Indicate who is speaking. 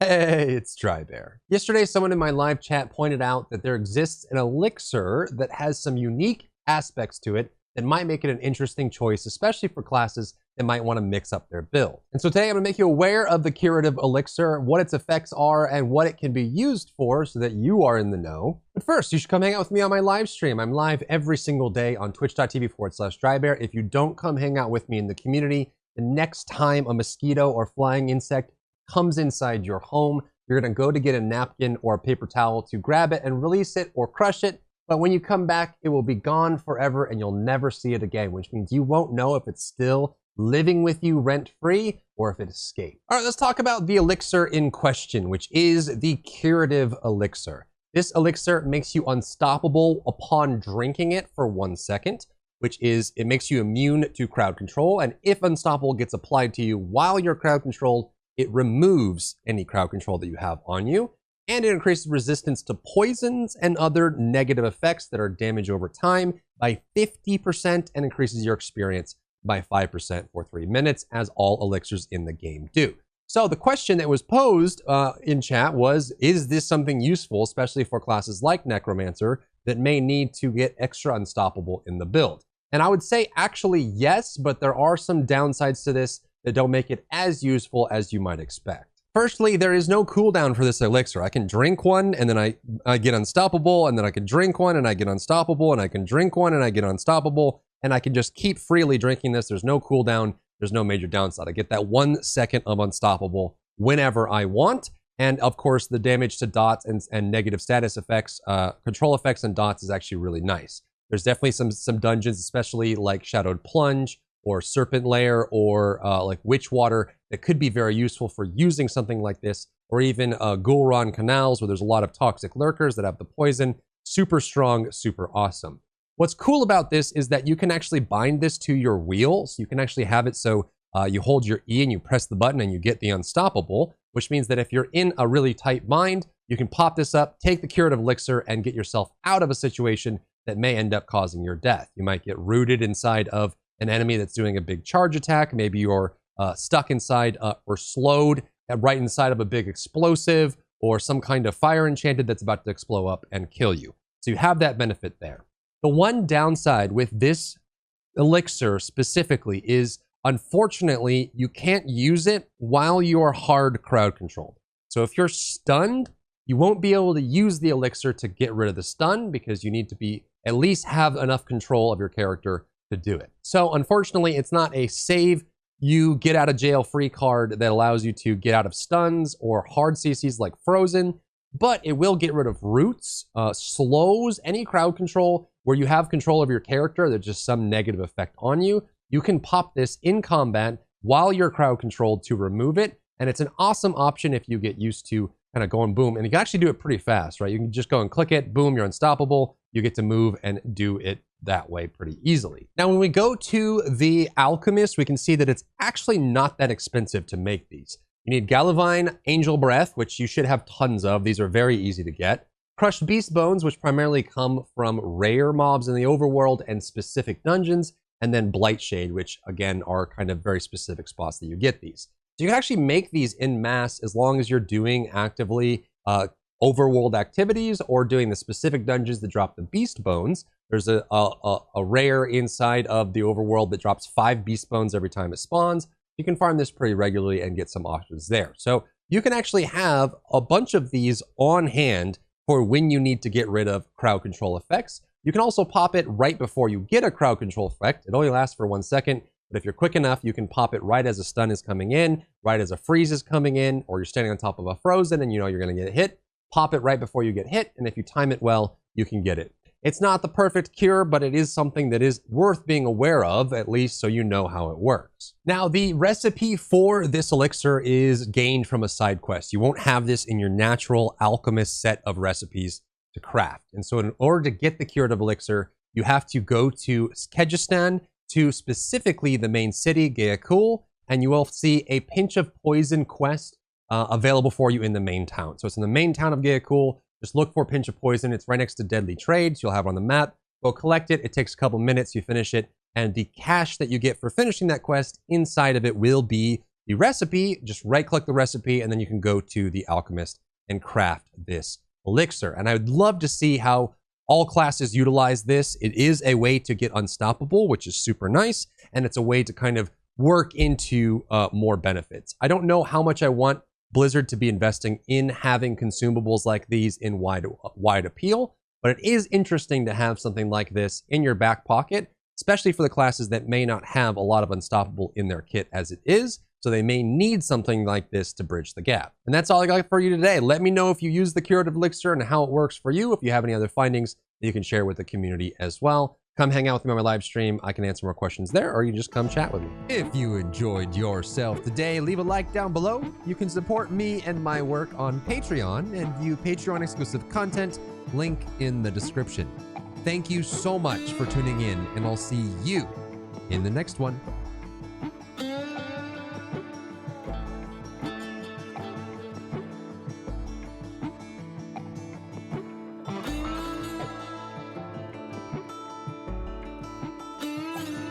Speaker 1: Hey, it's Drybear. Yesterday, someone in my live chat pointed out that there exists an elixir that has some unique aspects to it that might make it an interesting choice, especially for classes that might want to mix up their build. And so today I'm going to make you aware of the Curative Elixir, what its effects are, and what it can be used for so that you are in the know. But first, you should come hang out with me on my live stream. I'm live every single day on twitch.tv/Drybear. If you don't come hang out with me in the community, the next time a mosquito or flying insect comes inside your home, you're gonna go to get a napkin or a paper towel to grab it and release it or crush it. But when you come back, it will be gone forever and you'll never see it again, which means you won't know if it's still living with you rent-free or if it escaped. All right, let's talk about the elixir in question, which is the Curative Elixir. This elixir makes you unstoppable upon drinking it for 1 second, which is it makes you immune to crowd control. And if unstoppable gets applied to you while you're crowd controlled, it removes any crowd control that you have on you, and it increases resistance to poisons and other negative effects that are damage over time by 50% and increases your experience by 5% for 3 minutes, as all elixirs in the game do. So the question that was posed in chat was, is this something useful, especially for classes like Necromancer that may need to get extra unstoppable in the build? And I would say actually yes, but there are some downsides to this that don't make it as useful as you might expect. Firstly, there is no cooldown for this elixir. I can drink one and then I get unstoppable, and then I can drink one and I get unstoppable, and I can drink one and I get unstoppable, and I can just keep freely drinking this. There's no cooldown, there's no major downside. I get that 1 second of unstoppable whenever I want, and of course the damage to dots and negative status effects, control effects and dots is actually really nice. There's definitely some dungeons, especially like Shadowed Plunge, or Serpent Lair, or like Witch Water, that could be very useful for using something like this, or even Gul'ran Canals, where there's a lot of toxic lurkers that have the poison. Super strong, super awesome. What's cool about this is that you can actually bind this to your wheel, so you can actually have it so you hold your E and you press the button and you get the unstoppable, which means that if you're in a really tight bind, you can pop this up, take the Curative Elixir, and get yourself out of a situation that may end up causing your death. You might get rooted inside of an enemy that's doing a big charge attack. Maybe you're stuck inside or slowed right inside of a big explosive, or some kind of fire enchanted that's about to explode up and kill you. So you have that benefit there. The one downside with this elixir specifically is, unfortunately, you can't use it while you're hard crowd controlled. So if you're stunned, you won't be able to use the elixir to get rid of the stun, because you need to be at least have enough control of your character to do it. So unfortunately, it's not a save you get out of jail free card that allows you to get out of stuns or hard CCs like Frozen, but it will get rid of roots, slows, any crowd control where you have control of your character. There's just some negative effect on you. You can pop this in combat while you're crowd controlled to remove it, and it's an awesome option if you get used to kind of going boom, and you can actually do it pretty fast, right? You can just go and click it, boom, you're unstoppable. You get to move and do it that way pretty easily. Now, when we go to the Alchemist, we can see that it's actually not that expensive to make these. You need Galavine, Angel Breath, which you should have tons of. These are very easy to get. Crushed Beast Bones, which primarily come from rare mobs in the overworld and specific dungeons. And then Blightshade, which again are kind of very specific spots that you get these. So you can actually make these in mass as long as you're doing actively overworld activities or doing the specific dungeons that drop the Beast Bones. There's a rare inside of the overworld that drops 5 Beast Bones every time it spawns. You can farm this pretty regularly and get some options there. So you can actually have a bunch of these on hand for when you need to get rid of crowd control effects. You can also pop it right before you get a crowd control effect. It only lasts for 1 second, but if you're quick enough, you can pop it right as a stun is coming in, right as a freeze is coming in, or you're standing on top of a Frozen and you know you're gonna get hit. Pop it right before you get hit, and if you time it well, you can get it. It's not the perfect cure, but it is something that is worth being aware of, at least so you know how it works. Now, the recipe for this elixir is gained from a side quest. You won't have this in your natural alchemist set of recipes to craft. And so in order to get the Curative Elixir, you have to go to Kyrgyzstan, to specifically the main city, Gayakul, and you will see a Pinch of Poison quest available for you in the main town. So it's in the main town of Gayakul. Just look for Pinch of Poison. It's right next to Deadly Trade. So you'll have it on the map. Go collect it. It takes a couple minutes. You finish it. And the cash that you get for finishing that quest inside of it will be the recipe, just right click the recipe, and then you can go to the alchemist and craft this elixir. And I would love to see how all classes utilize this. It is a way to get unstoppable, which is super nice. And it's a way to kind of work into more benefits. I don't know how much I want Blizzard to be investing in having consumables like these in wide appeal, but it is interesting to have something like this in your back pocket, especially for the classes that may not have a lot of unstoppable in their kit as it is. So they may need something like this to bridge the gap. And that's all I got for you today. Let me know if you use the Curative Elixir and how it works for you. If you have any other findings that you can share with the community as well. Come hang out with me on my live stream. I can answer more questions there, or you just come chat with me. If you enjoyed yourself today, leave a like down below. You can support me and my work on Patreon and view Patreon exclusive content, link in the description. Thank you so much for tuning in, and I'll see you in the next one.